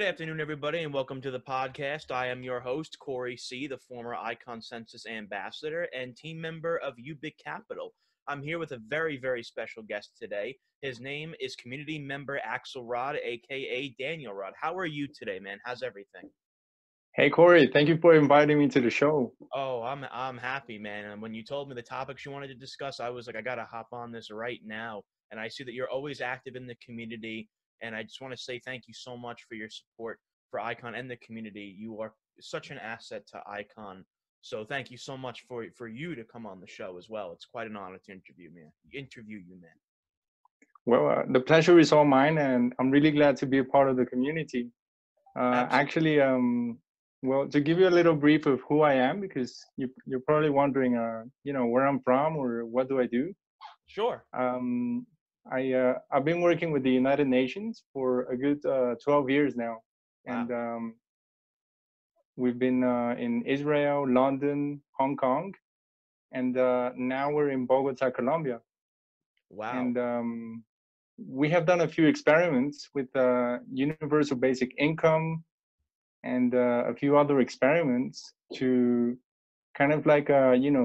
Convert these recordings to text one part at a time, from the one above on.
afternoon, everybody, and welcome to the podcast. I am your host, Corey C., the former ICON Census ambassador and team member of UBIC Capital. I'm here with a very, very special guest today. His name is community member Axel Rodd, aka Daniel Rodd. How are you today, man? How's everything? Hey Corey, thank you for inviting me to the show. Oh, I'm happy, man. And when you told me the topics you wanted to discuss, I was like, I gotta hop on this right now. And I see that you're always active in the community, and I just want to say thank you so much for your support for Icon and the community. You are such an asset to Icon. So thank you so much for you to come on the show as well. It's quite an honor to interview you, man. Well, the pleasure is all mine, and I'm really glad to be a part of the community. Absolutely. Actually, well, to give you a little brief of who I am, because you're probably wondering, where I'm from or what do I do. Sure. Um, I've been working with the United Nations for a good 12 years now, and Wow. we've been in Israel, London, Hong Kong, and now we're in Bogota, Colombia. Wow. And we have done a few experiments with universal basic income and a few other experiments to kind of like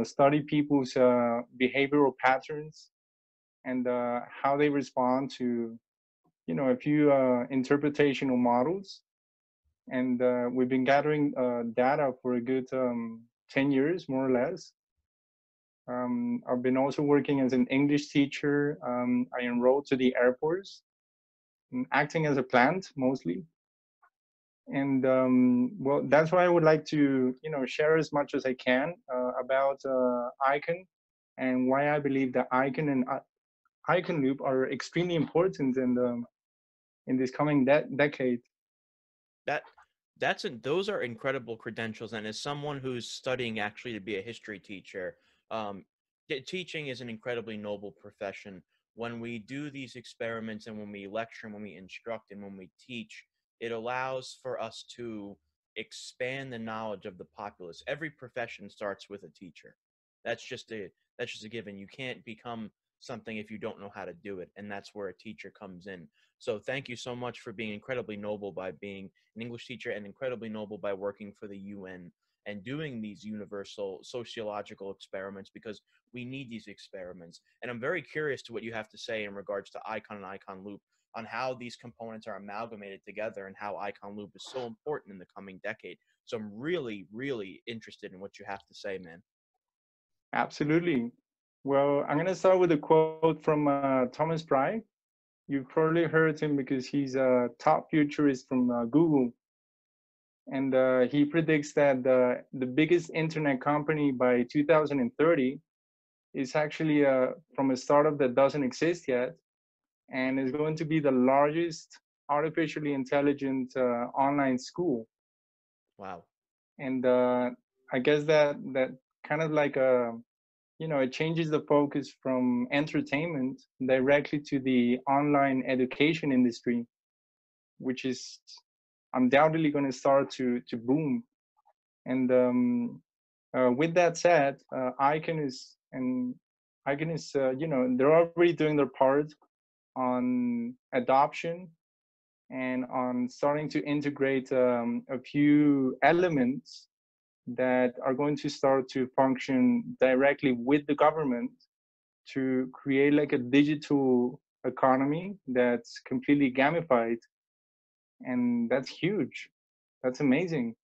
study people's behavioral patterns and how they respond to a few interpretational models. And we've been gathering data for a good 10 years, more or less. I've been also working as an English teacher. I enrolled to the Air Force, acting as a plant mostly. And well, that's why I would like to, share as much as I can about ICON and why I believe that ICON and ICONLOOP are extremely important in this coming decade. That those are incredible credentials, and as someone who's studying actually to be a history teacher, um, teaching is an incredibly noble profession. When we do these experiments and when we lecture and when we instruct and when we teach, it allows for us to expand the knowledge of the populace. Every profession starts with a teacher. That's just a that's just a given. You can't become something if you don't know how to do it, and that's where a teacher comes in. So thank you so much for being incredibly noble by being an English teacher and incredibly noble by working for the UN and doing these universal sociological experiments, because we need these experiments. And I'm very curious to what you have to say in regards to ICON and ICONLOOP on how these components are amalgamated together and how ICONLOOP is so important in the coming decade. So I'm really, really interested in what you have to say, man. Absolutely. Well, I'm going to start with a quote from Thomas Pry. You've probably heard him because he's a top futurist from Google. And he predicts that the biggest internet company by 2030 is actually from a startup that doesn't exist yet and is going to be the largest artificially intelligent online school. Wow. And I guess that kind of like it changes the focus from entertainment directly to the online education industry, which is undoubtedly going to start to boom. And with that said, Icon is they're already doing their part on adoption and on starting to integrate a few elements that are going to start to function directly with the government to create like a digital economy that's completely gamified. And that's huge. That's amazing.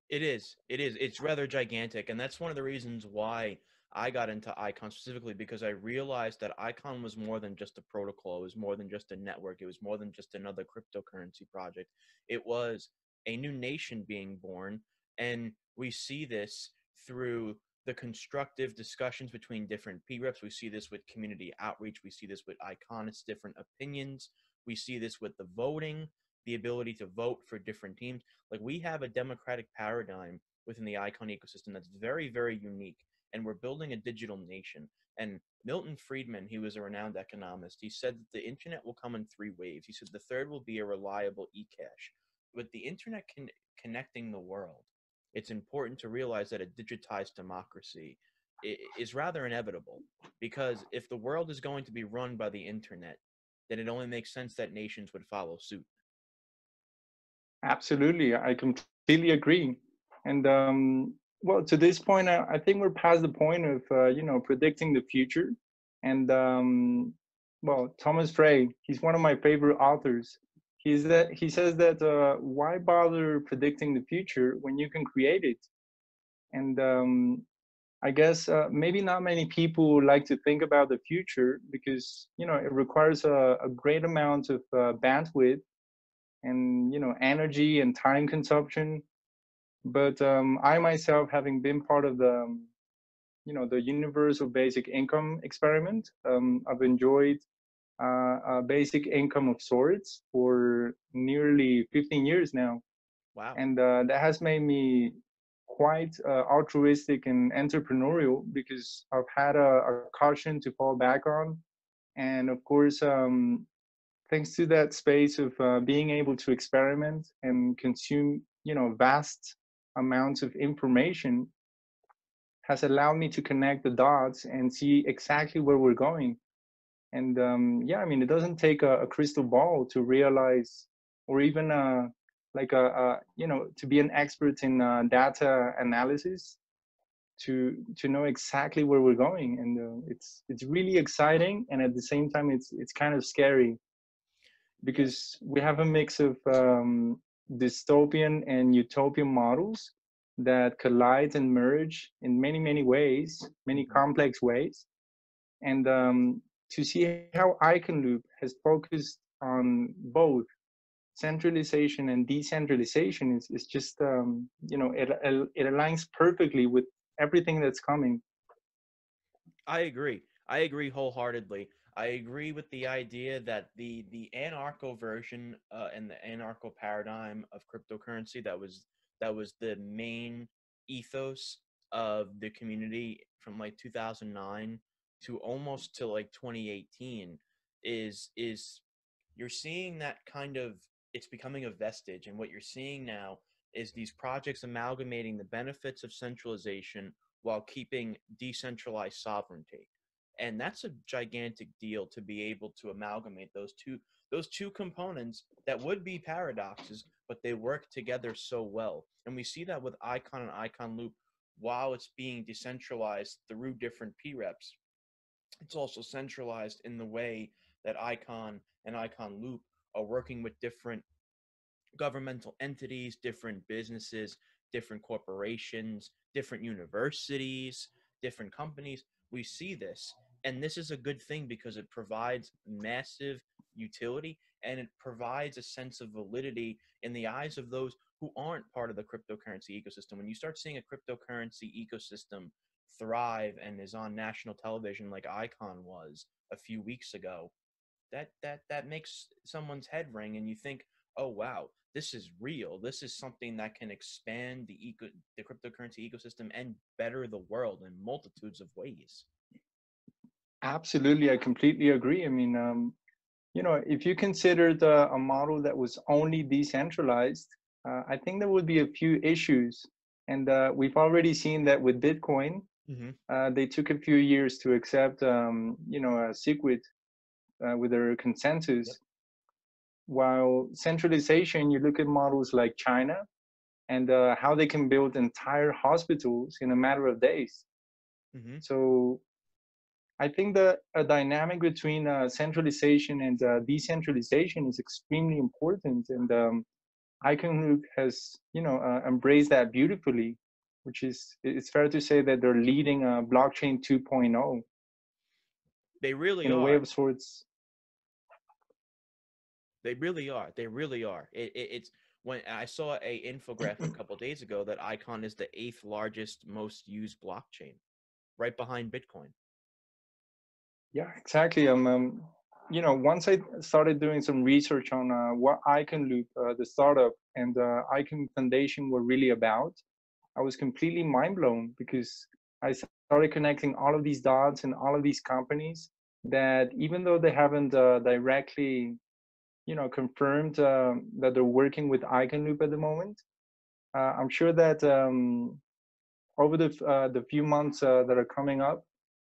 It is. It is. It's rather gigantic, and that's one of the reasons why I got into Icon specifically, because I realized that Icon was more than just a protocol. It was more than just a network. It was more than just another cryptocurrency project. It was a new nation being born, and we see this through the constructive discussions between different P-reps. We see this with community outreach. We see this with Iconists' different opinions. We see this with the voting, the ability to vote for different teams. Like, we have a democratic paradigm within the Icon ecosystem that's very, very unique, and we're building a digital nation. And Milton Friedman, he was a renowned economist, he said that the internet will come in three waves. He said the third will be a reliable e-cash. With the internet connecting the world, it's important to realize that a digitized democracy is rather inevitable, because if the world is going to be run by the internet, then it only makes sense that nations would follow suit. Absolutely, I completely agree. And well, to this point, I think we're past the point of predicting the future. And well, Thomas Frey, he's one of my favorite authors. He says that why bother predicting the future when you can create it? And I guess maybe not many people like to think about the future because it requires a great amount of bandwidth and energy and time consumption. But I myself, having been part of the universal basic income experiment, I've enjoyed a basic income of sorts for nearly 15 years now, Wow. and that has made me quite altruistic and entrepreneurial because I've had a caution to fall back on, and of course thanks to that space of being able to experiment and consume vast amounts of information has allowed me to connect the dots and see exactly where we're going. And yeah, I mean, it doesn't take a crystal ball to realize, or even like to be an expert in data analysis to know exactly where we're going. And it's really exciting, and at the same time, it's kind of scary Yes. because we have a mix of dystopian and utopian models that collide and merge in many, many ways, many Hmm. complex ways. And to see how IconLoop has focused on both centralization and decentralization is just, it aligns perfectly with everything that's coming. I agree. I agree wholeheartedly. I agree with the idea that the anarcho version and the anarcho paradigm of cryptocurrency that was the main ethos of the community from like 2009 to almost to like 2018 is you're seeing that kind of, it's becoming a vestige, and what you're seeing now is these projects amalgamating the benefits of centralization while keeping decentralized sovereignty. And that's a gigantic deal to be able to amalgamate those two components that would be paradoxes, but they work together so well. And we see that with icon and icon loop. While it's being decentralized through different preps, it's also centralized in the way that icon and icon loop are working with different governmental entities, different businesses, different corporations, different universities, different companies. We see this. And this is a good thing because it provides massive utility and it provides a sense of validity in the eyes of those who aren't part of the cryptocurrency ecosystem. When you start seeing a cryptocurrency ecosystem thrive and is on national television like Icon was a few weeks ago, that makes someone's head ring, and you think, oh wow, this is real, this is something that can expand the cryptocurrency ecosystem and better the world in multitudes of ways. Absolutely, I completely agree. I mean, if you considered a model that was only decentralized, I think there would be a few issues. And we've already seen that with Bitcoin. Hmm. They took a few years to accept, a secret with their Yep. consensus. While centralization, you look at models like China and how they can build entire hospitals in a matter of days. Hmm. So I think that a dynamic between centralization and decentralization is extremely important, and IconLoop has, embraced that beautifully, which is it's fair to say that they're leading blockchain 2.0 They really in a way are. of sorts. They really are. They really are. It's when I saw a infographic a couple days ago that Icon is the eighth largest most used blockchain, right behind Bitcoin. Yeah, exactly. Once I started doing some research on what IconLoop, the startup, and Icon Foundation were really about, I was completely mind blown because I started connecting all of these dots and all of these companies that even though they haven't directly, confirmed that they're working with IconLoop at the moment, I'm sure that over the few months that are coming up,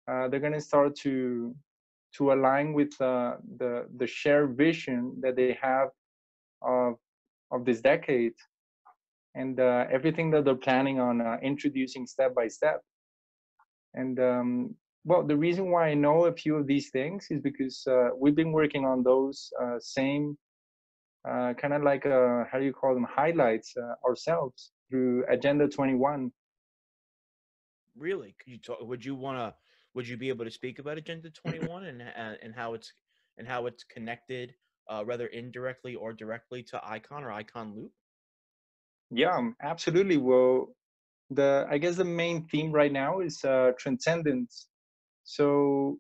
they're going to start to align with the shared vision that they have of of this decade, and everything that they're planning on introducing step by step. And well, the reason why I know a few of these things is because we've been working on those same kind of like how do you call them, highlights ourselves through Agenda 21. Really? Could you talk? Would you want to? Would you be able to speak about Agenda 21 and how it's connected, rather indirectly or directly to ICON or ICON Loop? Yeah, absolutely. Well, I guess the main theme right now is transcendence. So,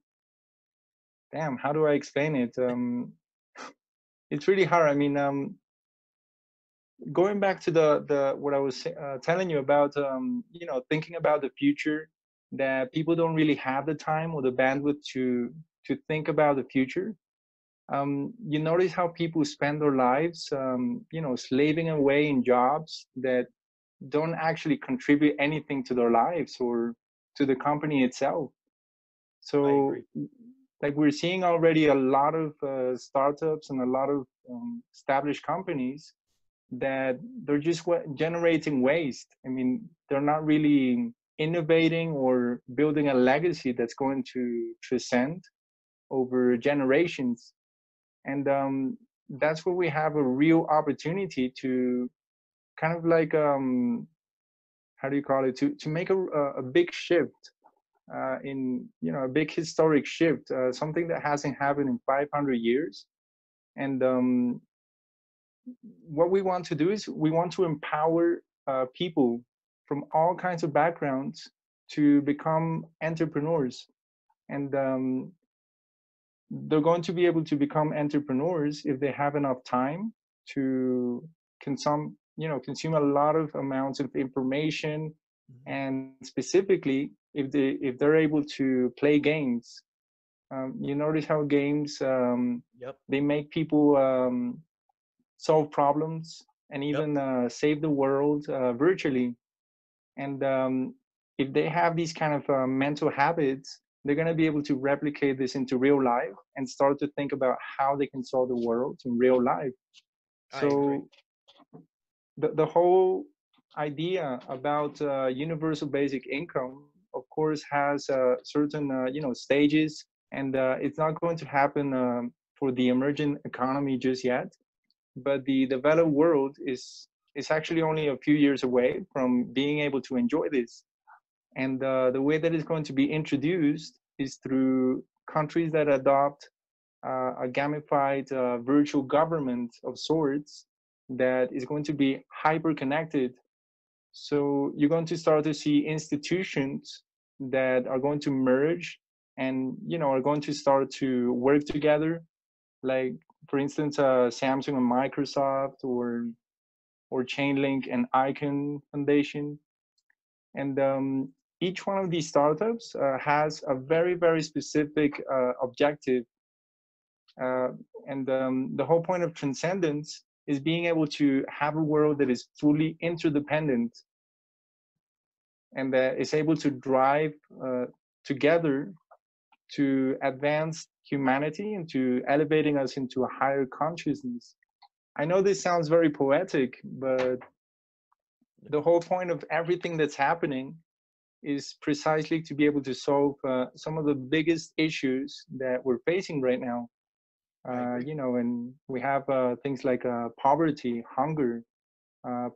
damn, how do I explain it? It's really hard. I mean, going back to the what I was telling you about, you know, thinking about the future, that people don't really have the time or the bandwidth to think about the future. You notice how people spend their lives, you know, slaving away in jobs that don't actually contribute anything to their lives or to the company itself. I So, agree. like, we're seeing already a lot of startups and a lot of established companies that they're just generating waste. I mean, they're not really innovating or building a legacy that's going to transcend over generations. And that's where we have a real opportunity to kind of like how do you call it, to make a big shift in, you know, a big historic shift, something that hasn't happened in 500 years. And what we want to do is we want to empower people from all kinds of backgrounds to become entrepreneurs. And they're going to be able to become entrepreneurs if they have enough time to consume a lot of amounts of information, Hmm. and specifically if they're able to play games. You notice how games, Yep. they make people solve problems and Yep. even save the world virtually. And if they have these kind of mental habits, they're going to be able to replicate this into real life and start to think about how they can solve the world in real life. I agree. So the whole idea about universal basic income, of course, has certain stages, and it's not going to happen for the emerging economy just yet. But the developed world is actually only a few years away from being able to enjoy this. And the way that it's going to be introduced is through countries that adopt a gamified virtual government of sorts that is going to be hyper connected. So you're going to start to see institutions that are going to merge and, you know, are going to start to work together, like, for instance, Samsung and Microsoft, or Chainlink and Icon Foundation. And each one of these startups has a very, very specific objective. Uh, and the whole point of transcendence is being able to have a world that is fully interdependent and that is able to drive together to advance humanity and to elevating us into a higher consciousness. I know this sounds very poetic, but the whole point of everything that's happening is precisely to be able to solve some of the biggest issues that we're facing right now. I agree. You know, and we have things like poverty, hunger,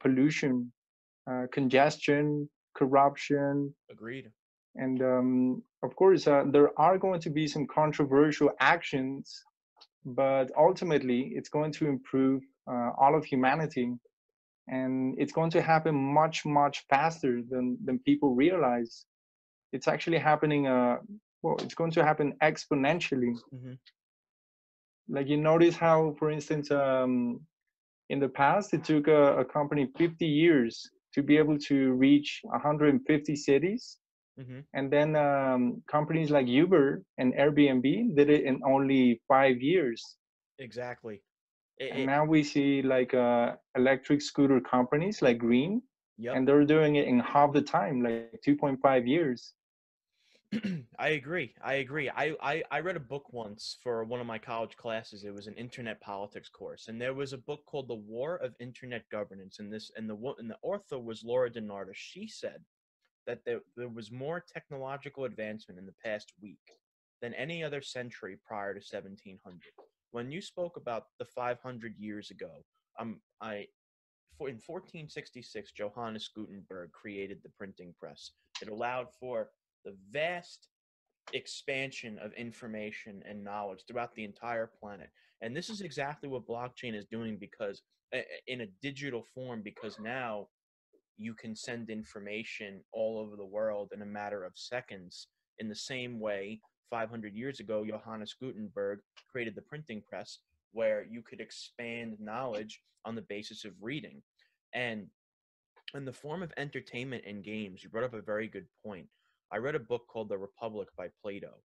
pollution, congestion, corruption, Agreed. and of course, there are going to be some controversial actions, but ultimately, it's going to improve all of humanity, and it's going to happen much, much faster than people realize. It's actually happening. Well, it's going to happen exponentially. Hmm. Like, you notice how, for instance, in the past, it took a company 50 years to be able to reach 150 cities. Hmm. And then companies like Uber and Airbnb did it in only 5 years. Exactly. And It. now we see like electric scooter companies like Green, Yep. and they're doing it in half the time, like 2.5 years. I agree. I agree. I read a book once for one of my college classes. It was an internet politics course, and there was a book called The War of Internet Governance. And the author was Laura Denarda. She said that there was more technological advancement in the past week than any other century prior to 1700. When you spoke about the 500 years ago, in 1466, Johannes Gutenberg created the printing press. It allowed for the vast expansion of information and knowledge throughout the entire planet. And this is exactly what blockchain is doing, because in a digital form, because now you can send information all over the world in a matter of seconds. In the same way, 500 years ago, Johannes Gutenberg created the printing press, where you could expand knowledge on the basis of reading. And in the form of entertainment and games, you brought up a very good point. I read a book called The Republic by Plato,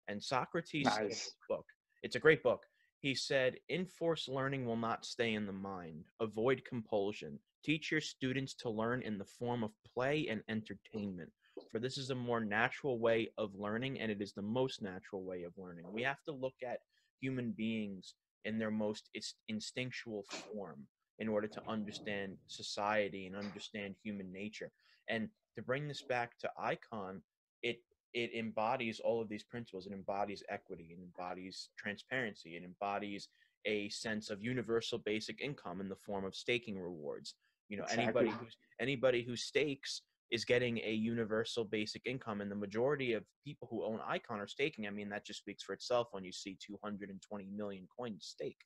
and Socrates said in Nice. this book, it's a great book. He said, enforced learning will not stay in the mind. Avoid compulsion. Teach your students to learn in the form of play and entertainment, for this is a more natural way of learning, and it is the most natural way of learning. We have to look at human beings in their most instinctual form in order to understand society and understand human nature. And to bring this back to ICON, it it embodies all of these principles. It embodies equity, it embodies transparency, it embodies a sense of universal basic income in the form of staking rewards. You know, Exactly. anybody who stakes is getting a universal basic income, and the majority of people who own Icon are staking. I mean, that just speaks for itself when you see 220 million coins staked,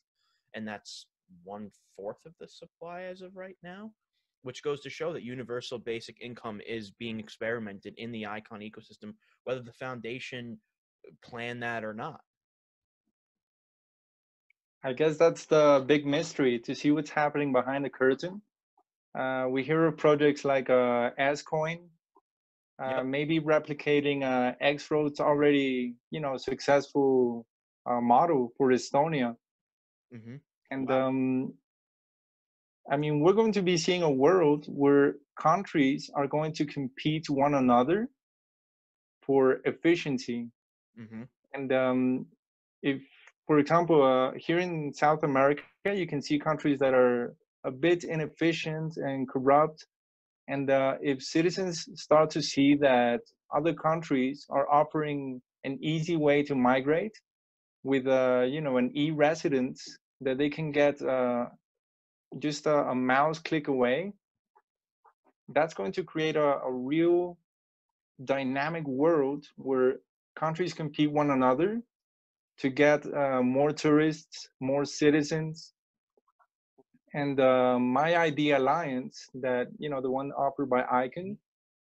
and that's 1/4 of the supply as of right now, which goes to show that universal basic income is being experimented in the Icon ecosystem, whether the foundation planned that or not. I guess that's the big mystery, to see what's happening behind the curtain. We hear of projects like Scoin, Yep. maybe replicating X Road's already, successful model for Estonia. Mm-hmm. And Wow. I mean, we're going to be seeing a world where countries are going to compete one another for efficiency. Mm-hmm. And if, for example, here in South America, you can see countries that are a bit inefficient and corrupt. And if citizens start to see that other countries are offering an easy way to migrate with, an e-residence that they can get just a mouse click away, that's going to create a real dynamic world where countries compete one another to get more tourists, more citizens. And my idea alliance, that the one offered by ICON,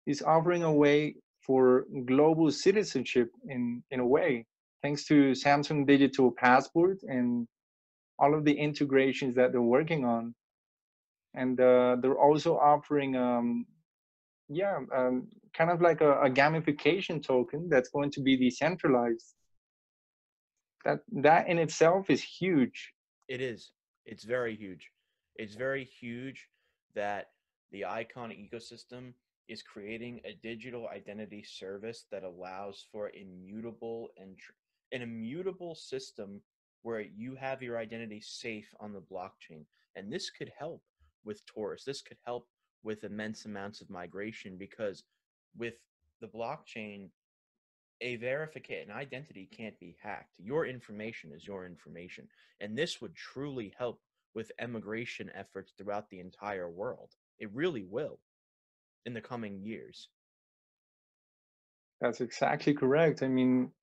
is offering a way for global citizenship in a way, thanks to Samsung Digital Passport and all of the integrations that they're working on. And they're also offering kind of like a gamification token that's going to be decentralized. That in itself is huge. It is. It's very huge. It's very huge that the Icon ecosystem is creating a digital identity service that allows for an immutable system where you have your identity safe on the blockchain. And this could help with tourists. This could help with immense amounts of migration, because with the blockchain, an identity can't be hacked. Your information is your information. And this would truly help with emigration efforts throughout the entire world. It really will in the coming years. That's exactly correct. I mean,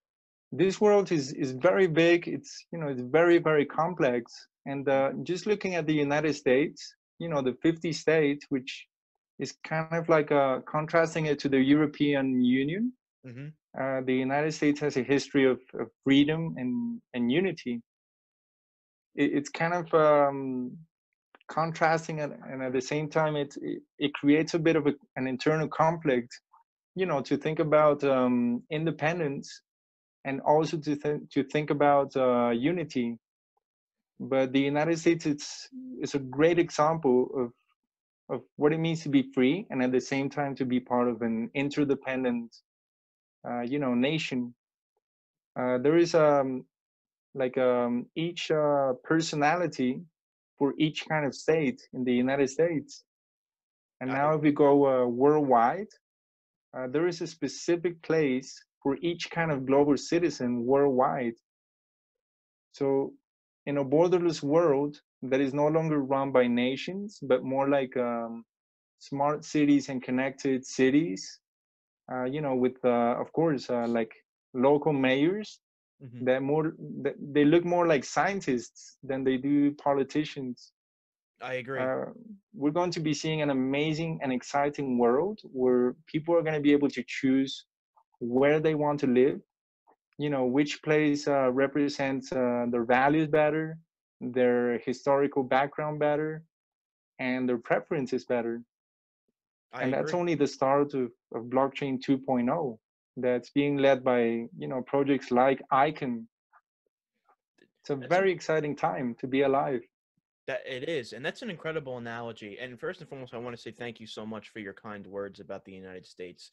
this world is very big. It's very, very complex. And just looking at the United States, the 50 states, which is kind of like contrasting it to the European Union. Mm-hmm. The United States has a history of freedom and unity. It's kind of contrasting, and at the same time, it creates a bit of an internal conflict. To think about independence, and also to think about unity. But the United States, it's a great example of what it means to be free, and at the same time to be part of an interdependent nation. There is each personality for each kind of state in the United States. And I now if we go worldwide, there is a specific place for each kind of global citizen worldwide. So in a borderless world that is no longer run by nations, but more like smart cities and connected cities, with, of course, like local mayors mhm, that they look more like scientists than they do politicians. I agree. Uh, we're going to be seeing an amazing and exciting world where people are going to be able to choose where they want to live, which place represents their values better, their historical background better, and their preferences better. I And that's agree. only the start of blockchain 2.0 that's being led by projects like ICON. It's a That's an very exciting time to be alive. That it is, and that's an incredible analogy. And first and foremost, I want to say thank you so much for your kind words about the United States.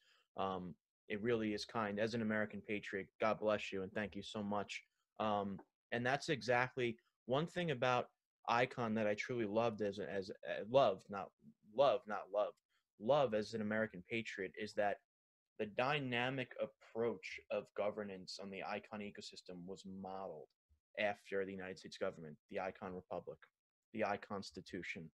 It really is kind. As an American patriot, God bless you, and thank you so much. Um, and that's exactly one thing about Icon that I truly loved as love, not love, love as an American patriot is that the dynamic approach of governance on the Icon ecosystem was modeled after the United States government, the Icon Republic, the I Constitution,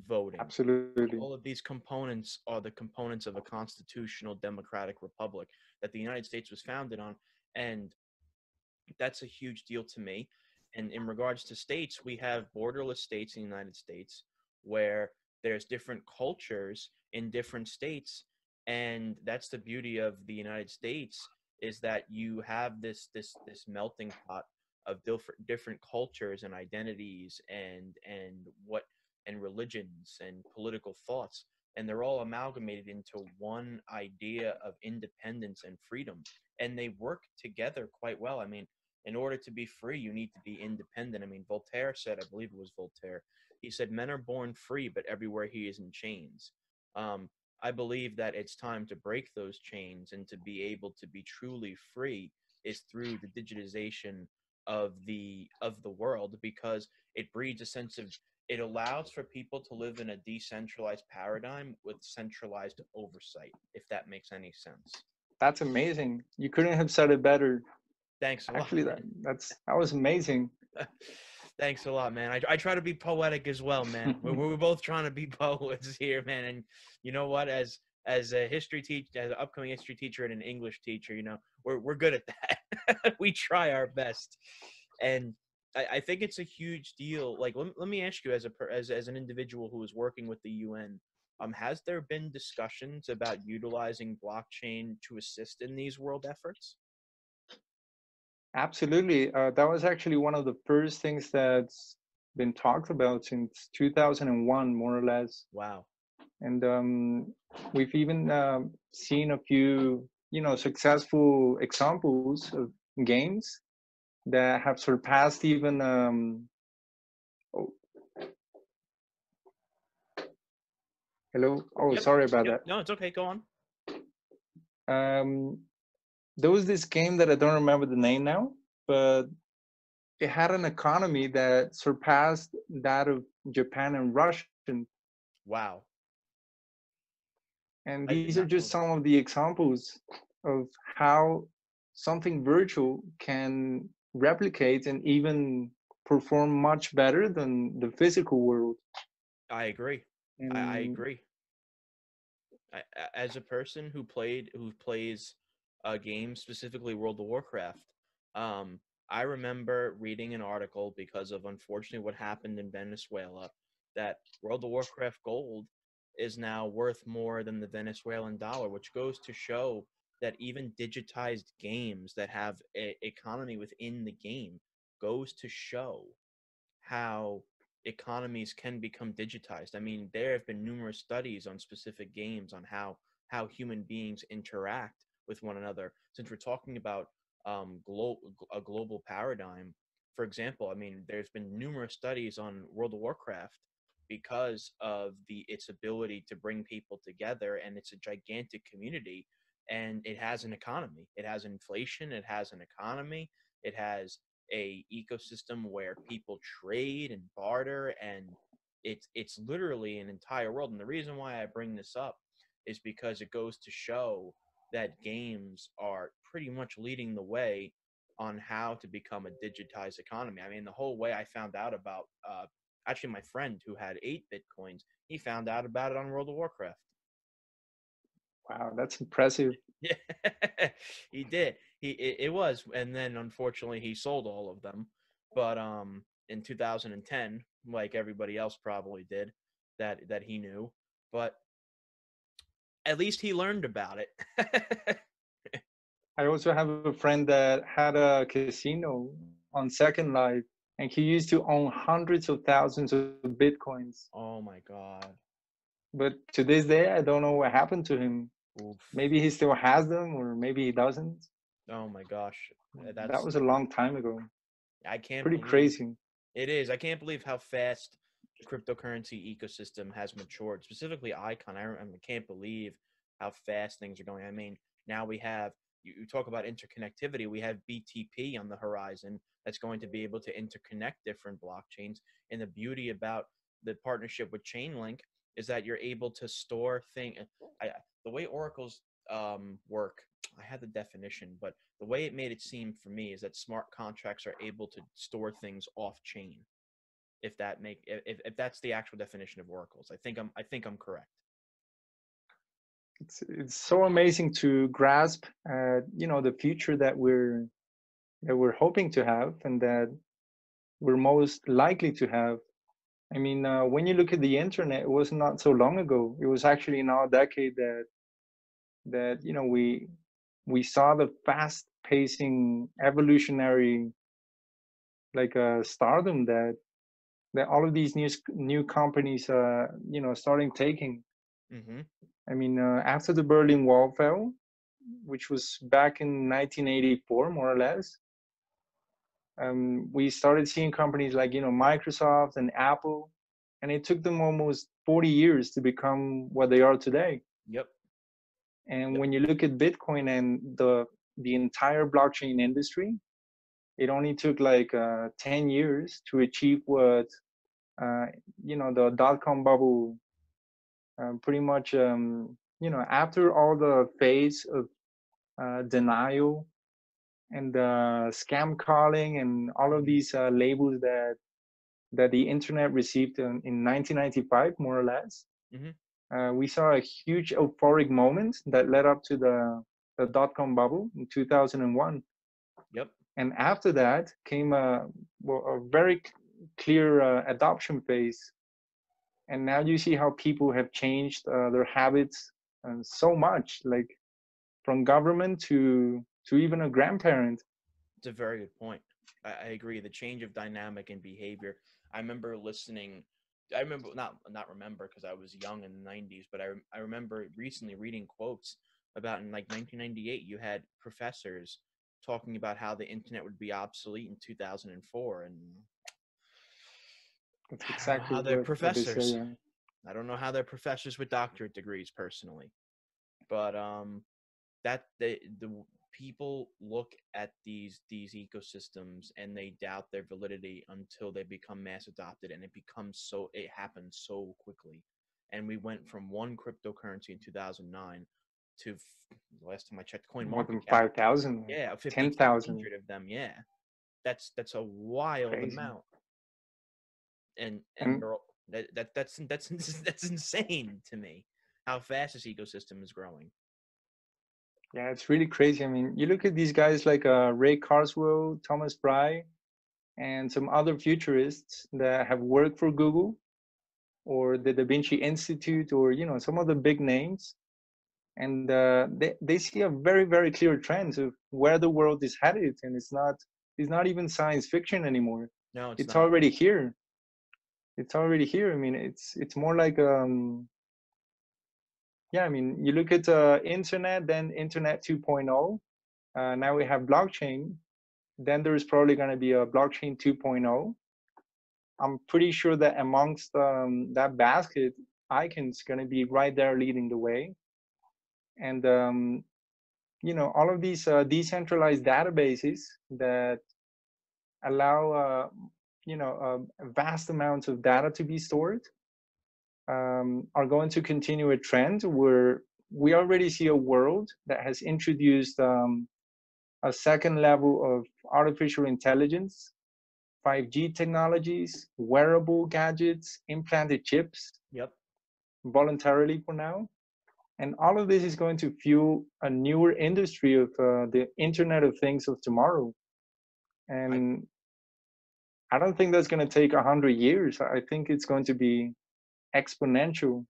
voting. Absolutely. All of these components are the components of a constitutional democratic republic that the United States was founded on. And that's a huge deal to me. And in regards to states, we have borderless states in the United States where there's different cultures in different states. And that's the beauty of the United States is that you have this melting pot of different cultures and identities and religions and political thoughts, and they're all amalgamated into one idea of independence and freedom, and they work together quite well. I mean, in order to be free, you need to be independent. I mean, Voltaire said, I believe it was Voltaire, he said, men are born free, but everywhere he is in chains. Um, I believe that it's time to break those chains, and to be able to be truly free is through the digitization of the world, because it breeds a sense of, it allows for people to live in a decentralized paradigm with centralized oversight, if that makes any sense. That's amazing. You couldn't have said it better. Thanks a lot, Actually, man. that was amazing. Thanks a lot, man. I try to be poetic as well, man. We're both trying to be poets here, man. And you know what? As a history teacher, as an upcoming history teacher and an English teacher, we're good at that. We try our best, and I think it's a huge deal. Like, let me ask you, as an individual who is working with the UN, has there been discussions about utilizing blockchain to assist in these world efforts? Absolutely. That was actually one of the first things that's been talked about since 2001, more or less. Wow. And we've even seen a few, successful examples of games that have surpassed even. Oh, hello. Oh, Yep. sorry about Yep. that. No, it's okay. Go on. Um, there was this game that I don't remember the name now, but it had an economy that surpassed that of Japan and Russia. Wow. And I these did are not know just that. some of the examples of how something virtual can replicate and even perform much better than the physical world. I agree. I And agree. As a person who plays a game, specifically World of Warcraft, um, I remember reading an article, because of unfortunately what happened in Venezuela, that World of Warcraft gold is now worth more than the Venezuelan dollar, which goes to show that even digitized games that have a economy within the game goes to show how economies can become digitized. I mean, there have been numerous studies on specific games on how human beings interact with one another. Since we're talking about a global paradigm, for example, I mean, there's been numerous studies on World of Warcraft because of its ability to bring people together, and it's a gigantic community. and it has an economy. It has inflation. It has an economy. It has a ecosystem where people trade and barter, and it's literally an entire world. And the reason why I bring this up is because it goes to show that games are pretty much leading the way on how to become a digitized economy. I mean, the whole way I found out about actually my friend who had 8 Bitcoins, he found out about it on World of Warcraft. Wow, that's impressive. Yeah, he did. It was, and then unfortunately he sold all of them. But in 2010, like everybody else probably did, that he knew. But at least he learned about it. I also have a friend that had a casino on Second Life, and he used to own hundreds of thousands of Bitcoins. Oh my God. But to this day, I don't know what happened to him. Oof. Maybe he still has them, or maybe he doesn't. Oh my gosh. That That's was a long time ago. I can't Pretty believe crazy. it is. I can't believe how fast the cryptocurrency ecosystem has matured. Specifically, Icon. I can't believe how fast things are going. I mean, now we have you talk about interconnectivity. We have BTP on the horizon that's going to be able to interconnect different blockchains. And the beauty about the partnership with Chainlink is that you're able to store things. The way Oracle's work, I had the definition, but the way it made it seem for me is that smart contracts are able to store things off chain. If that's the actual definition of oracles, I think I'm correct. It's so amazing to grasp, the future that we're hoping to have, and that we're most likely to have. I mean, when you look at the internet, it was not so long ago. It was actually in our decade that we saw the fast pacing evolutionary stardom that all of these new companies starting taking. Mm-hmm. I mean, after the Berlin Wall fell, which was back in 1984 more or less, we started seeing companies like Microsoft and Apple, and it took them almost 40 years to become what they are today. Yep. And Yep. when you look at Bitcoin and the entire blockchain industry, it only took 10 years to achieve what the dot-com bubble pretty much after all the phase of denial and scam calling and all of Mm-hmm. these labels that the internet received in 1995 more or less. Mm-hmm. We saw a huge euphoric moment that led up to the dot-com bubble in 2001. Yep. And after that came a very clear adoption phase. And now you see how people have changed their habits so much, like from government to even a grandparent. It's a very good point. I agree. The change of dynamic and behavior. I remember listening. I remember not remember because I was young in the 90s, but I remember recently reading quotes about in like 1998 you had professors talking about how the internet would be obsolete in 2004, and That's I don't know exactly how they're what they say. professors. Yeah. I don't know how they're professors with doctorate degrees personally, but that the people look at these ecosystems and they doubt their validity until they become mass adopted, and it happens so quickly. And we went from one cryptocurrency in 2009 to the last time I checked coin More market than cap, 5,000, yeah, 10,000. 5,200 of them. Yeah, that's a wild Crazy. amount. And And they're all, that's insane to me how fast this ecosystem is growing. yeah, it's really crazy. I mean, you look at these guys like Ray Kurzweil, Thomas Pry, and some other futurists that have worked for Google or the Da Vinci Institute, or some of the big names, and they see a very, very clear trend of where the world is headed, and it's not even science fiction anymore. No, it's It's not. already here. It's already here. I mean, it's more like yeah. I mean, you look at internet, then internet 2.0. Now we have blockchain. Then there's probably going to be a blockchain 2.0. I'm pretty sure that amongst that basket, ICON's going to be right there leading the way. And all of these decentralized databases that allow vast amounts of data to be stored are going to continue a trend where we already see a world that has introduced a second level of artificial intelligence, 5G technologies, wearable gadgets, implanted chips, Yep. voluntarily for now. And all of this is going to fuel a newer industry of the Internet of Things of tomorrow. I And I don't think that's going to take 100 years. I think it's going to be exponential.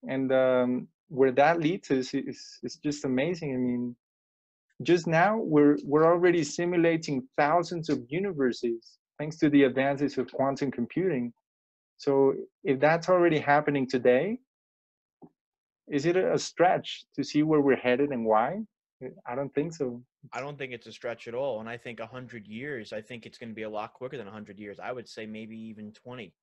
And where that leads us is just amazing. I mean, just now we're already simulating thousands of universes thanks to the advances of quantum computing. So if that's already happening today, is it a stretch to see where we're headed and why? I don't think so. I don't think it's a stretch at all. And I think 100 years, I think it's going to be a lot quicker than 100 years. I would say maybe even 20.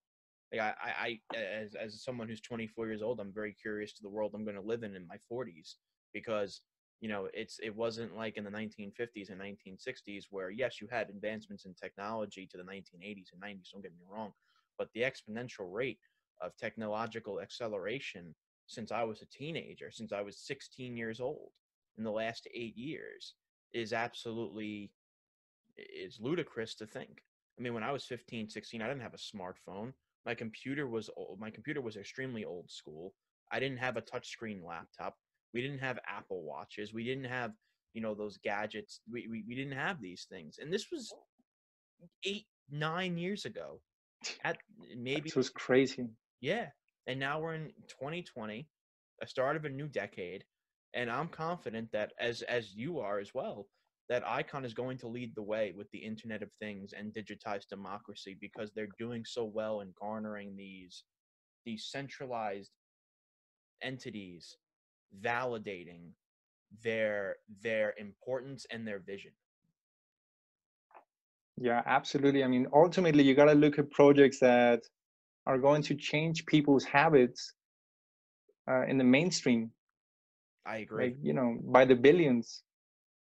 Like as someone who's 24 years old, I'm very curious to the world I'm going to live in my 40s, because it wasn't like in the 1950s and 1960s where, yes, you had advancements in technology to the 1980s and 90s, don't get me wrong, but the exponential rate of technological acceleration since I was a teenager, since I was 16 years old, in the last 8 years is absolutely is ludicrous to think. I mean, when I was 15, 16, I didn't have a smartphone. My computer was old. My computer was extremely old school. I didn't have a touchscreen laptop. We didn't have Apple Watches. We didn't have, those gadgets. We didn't have these things. And this was 8, 9 years ago. At maybe, That's just crazy. yeah. And now we're in 2020, a start of a new decade, and I'm confident that as you are as well, that ICON is going to lead the way with the Internet of Things and digitized democracy, because they're doing so well in garnering these centralized entities, validating their importance and their vision. Yeah, absolutely. I mean, ultimately, you got to look at projects that are going to change people's habits in the mainstream, I agree. like, by the billions.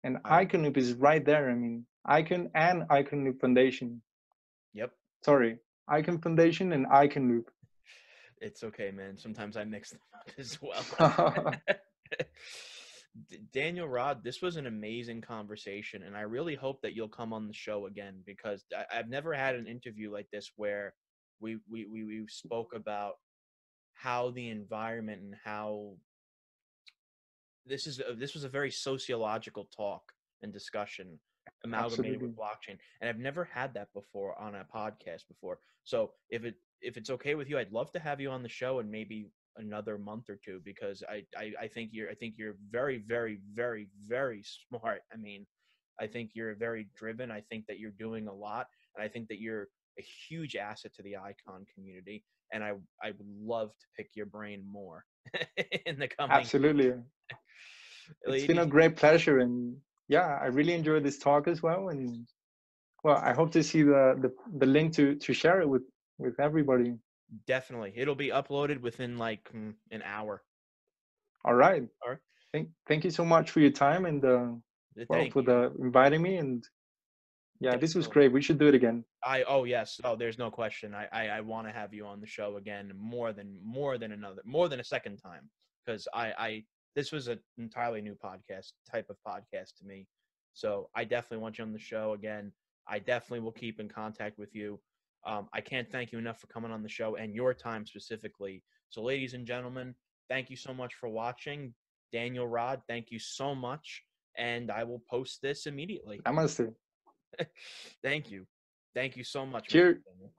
And I agree. IconLoop is right there. I mean, Icon and IconLoop Foundation. Yep. Sorry, Icon Foundation and IconLoop. It's okay, man. Sometimes I mix them up as well. Daniel Rodd, this was an amazing conversation, and I really hope that you'll come on the show again, because I've never had an interview like this where we spoke about how the environment and how this was a very sociological talk and discussion amalgamated with Absolutely. blockchain, and I've never had that before on a podcast before. So if it's okay with you, I'd love to have you on the show in maybe another month or two, because I think you're very, very, very, very smart. I mean, I think you're very driven. I think that you're doing a lot, and I think that you're a huge asset to the icon community, and I would love to pick your brain more in the coming Absolutely. It's been a ladies. great pleasure. And yeah, I really enjoyed this talk as well. And well, I hope to see the link to share it with everybody. Definitely, it'll be uploaded within like an hour. All right. All right. Thank you so much for your time and well, Thank for you. the inviting me. And yeah, this was Definitely. great. We should do it again. Oh yes. Oh, there's no question. I want to have you on the show again more than a second time, because I this was an entirely new podcast type of podcast to me. So I definitely want you on the show again. I definitely will keep in contact with you. I can't thank you enough for coming on the show and your time specifically. So, ladies and gentlemen, thank you so much for watching. Daniel Rodd, thank you so much, and I will post this immediately. Namaste. Thank you. Thank you so much, Mr. Cheers. Daniel.